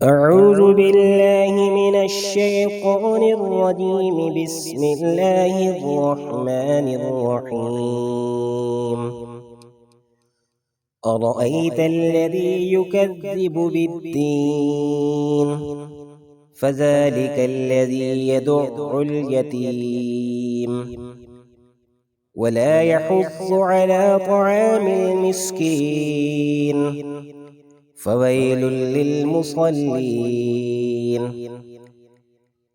أعوذ بالله من الشيطان الرجيم. بسم الله الرحمن الرحيم. أرأيت الذي يكذب بالدين فذلك الذي يدع اليتيم ولا يحض على طعام المسكين فويل للمصلين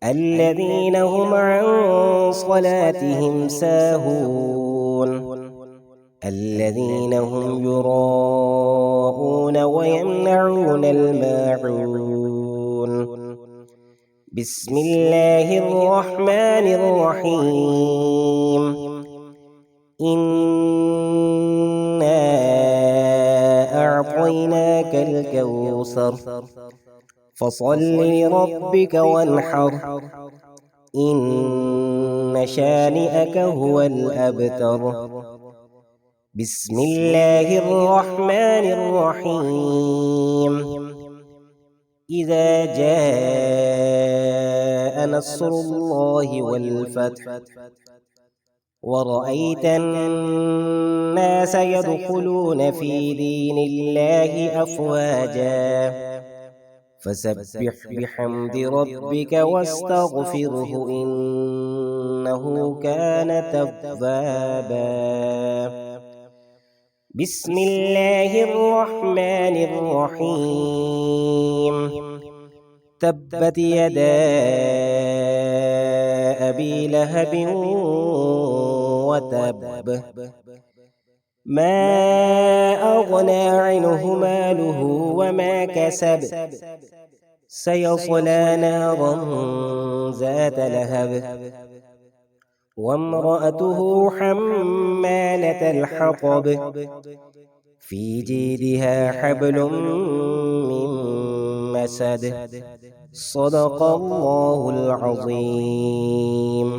الذين هم عن صلاتهم ساهون الذين هم يراءون ويمنعون الماعون. بسم الله الرحمن الرحيم. أعطيناك الكوثر فصل لربك وانحر إن شانئك هو الأبتر. بسم الله الرحمن الرحيم. إذا جاء نصر الله والفتح ورأيت الناس يدخلون في دين الله أفواجا فسبح بحمد ربك واستغفره إنه كان توابا. بسم الله الرحمن الرحيم. تبت يدا أبي لهب وتب ما أغنى عنه ماله وما كسب سيصلى نارا ذات لهب وامرأته حمالة الحطب في جيدها حبل من مسد. صدق الله العظيم.